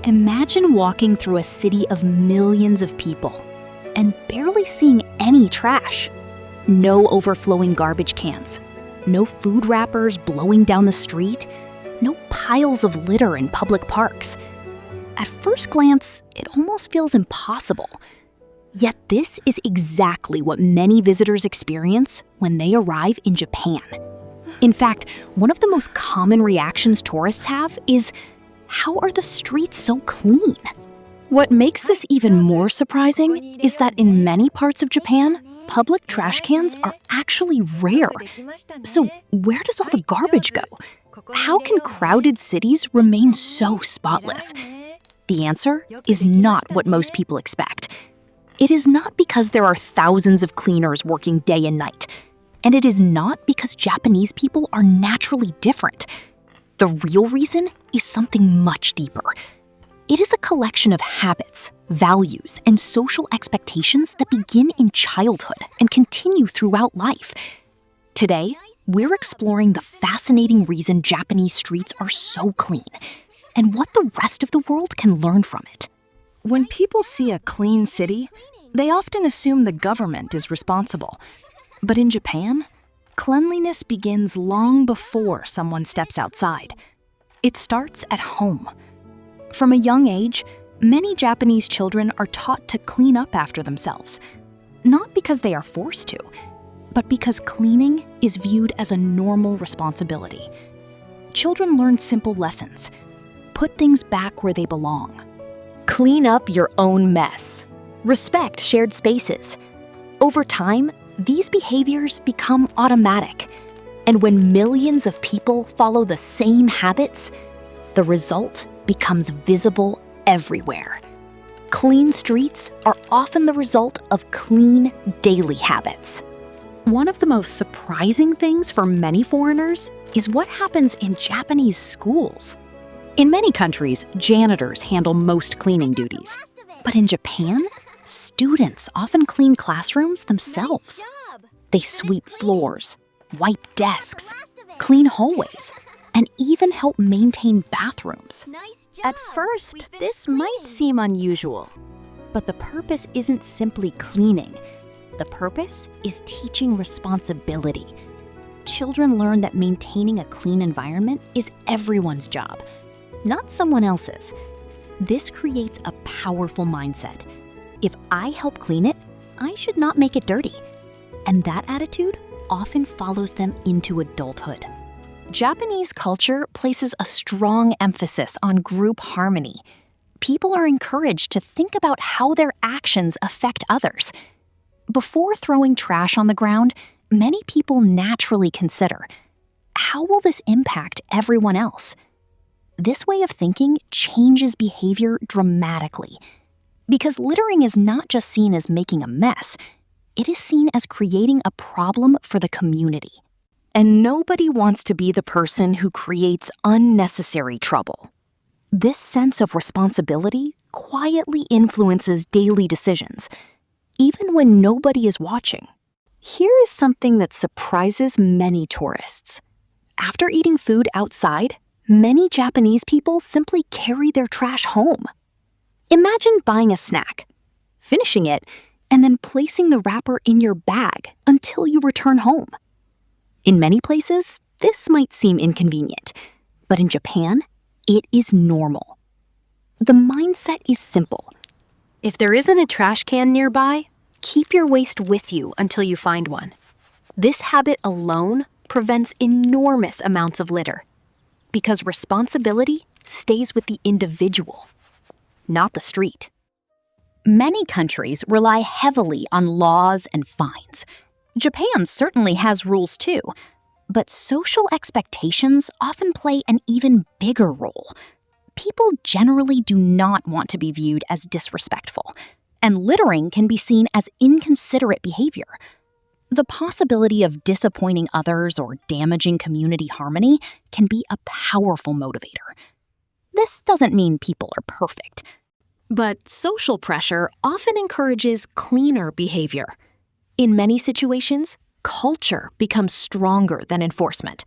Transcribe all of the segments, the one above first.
Imagine walking through a city of millions of people and barely seeing any trash. No overflowing garbage cans, no food wrappers blowing down the street, no piles of litter in public parks. At first glance, it almost feels impossible. Yet this is exactly what many visitors experience when they arrive in Japan. In fact, one of the most common reactions tourists have is, how are the streets so clean? What makes this even more surprising is that in many parts of Japan, public trash cans are actually rare. So where does all the garbage go? How can crowded cities remain so spotless? The answer is not what most people expect. It is not because there are thousands of cleaners working day and night. And it is not because Japanese people are naturally different. The real reason is something much deeper. It is a collection of habits, values, and social expectations that begin in childhood and continue throughout life. Today, we're exploring the fascinating reason Japanese streets are so clean and what the rest of the world can learn from it. When people see a clean city, they often assume the government is responsible. But in Japan, cleanliness begins long before someone steps outside. It starts at home. From a young age, many Japanese children are taught to clean up after themselves, not because they are forced to, but because cleaning is viewed as a normal responsibility. Children learn simple lessons. Put things back where they belong. Clean up your own mess. Respect shared spaces. Over time, these behaviors become automatic. And when millions of people follow the same habits, the result becomes visible everywhere. Clean streets are often the result of clean daily habits. One of the most surprising things for many foreigners is what happens in Japanese schools. In many countries, janitors handle most cleaning duties. But in Japan, students often clean classrooms themselves. They sweep floors, wipe desks, clean hallways, and even help maintain bathrooms. At first, this might seem unusual, but the purpose isn't simply cleaning. The purpose is teaching responsibility. Children learn that maintaining a clean environment is everyone's job, not someone else's. This creates a powerful mindset. If I help clean it, I should not make it dirty. And that attitude often follows them into adulthood. Japanese culture places a strong emphasis on group harmony. People are encouraged to think about how their actions affect others. Before throwing trash on the ground, many people naturally consider, how will this impact everyone else? This way of thinking changes behavior dramatically. Because littering is not just seen as making a mess, it is seen as creating a problem for the community. And nobody wants to be the person who creates unnecessary trouble. This sense of responsibility quietly influences daily decisions, even when nobody is watching. Here is something that surprises many tourists. After eating food outside, many Japanese people simply carry their trash home. Imagine buying a snack, finishing it, and then placing the wrapper in your bag until you return home. In many places, this might seem inconvenient, but in Japan, it is normal. The mindset is simple. If there isn't a trash can nearby, keep your waste with you until you find one. This habit alone prevents enormous amounts of litter, because responsibility stays with the individual, not the street. Many countries rely heavily on laws and fines. Japan certainly has rules too, but social expectations often play an even bigger role. People generally do not want to be viewed as disrespectful, and littering can be seen as inconsiderate behavior. The possibility of disappointing others or damaging community harmony can be a powerful motivator. This doesn't mean people are perfect, but social pressure often encourages cleaner behavior. In many situations, culture becomes stronger than enforcement.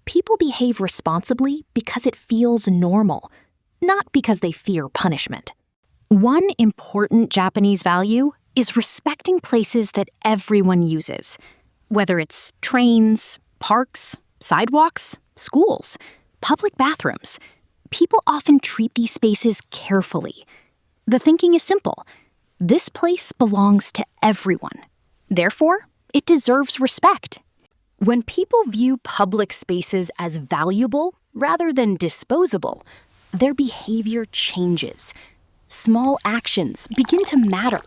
People behave responsibly because it feels normal, not because they fear punishment. One important Japanese value is respecting places that everyone uses, whether it's trains, parks, sidewalks, schools, public bathrooms. People often treat these spaces carefully. The thinking is simple. This place belongs to everyone. Therefore, it deserves respect. When people view public spaces as valuable rather than disposable, their behavior changes. Small actions begin to matter.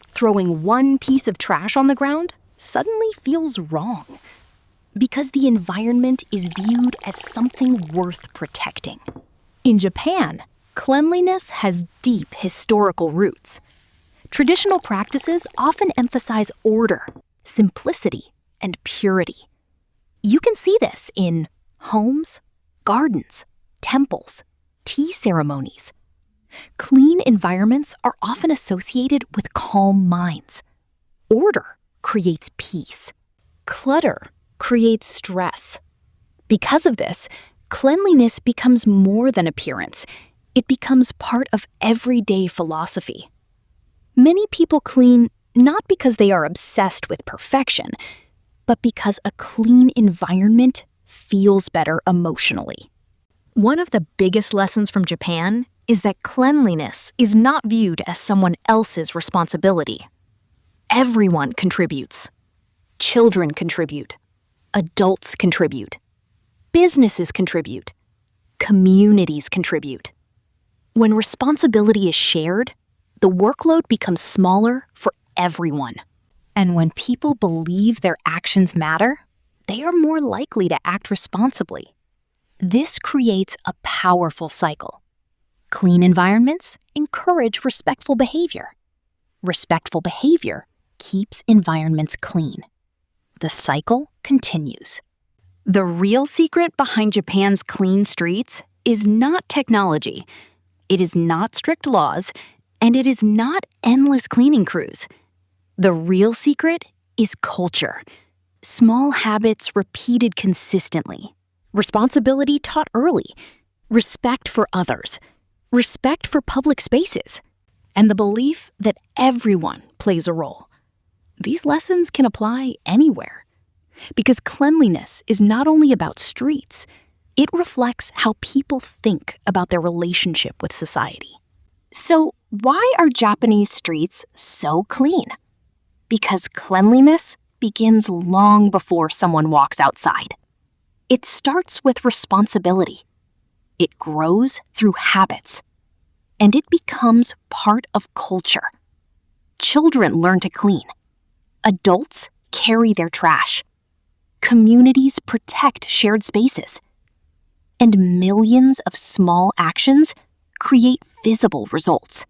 Throwing one piece of trash on the ground suddenly feels wrong because the environment is viewed as something worth protecting. In Japan, cleanliness has deep historical roots. Traditional practices often emphasize order, simplicity, and purity. You can see this in homes, gardens, temples, tea ceremonies. Clean environments are often associated with calm minds. Order creates peace. Clutter creates stress. Because of this, cleanliness becomes more than appearance. It becomes part of everyday philosophy. Many people clean not because they are obsessed with perfection, but because a clean environment feels better emotionally. One of the biggest lessons from Japan is that cleanliness is not viewed as someone else's responsibility. Everyone contributes. Children contribute. Adults contribute. Businesses contribute. Communities contribute. When responsibility is shared, the workload becomes smaller for everyone. And when people believe their actions matter, they are more likely to act responsibly. This creates a powerful cycle. Clean environments encourage respectful behavior. Respectful behavior keeps environments clean. The cycle continues. The real secret behind Japan's clean streets is not technology. It is not strict laws, and it is not endless cleaning crews. The real secret is culture. Small habits repeated consistently. Responsibility taught early. Respect for others. Respect for public spaces. And the belief that everyone plays a role. These lessons can apply anywhere. Because cleanliness is not only about streets, it reflects how people think about their relationship with society. So, why are Japanese streets so clean? Because cleanliness begins long before someone walks outside. It starts with responsibility. It grows through habits. And it becomes part of culture. Children learn to clean. Adults carry their trash. Communities protect shared spaces. And millions of small actions create visible results.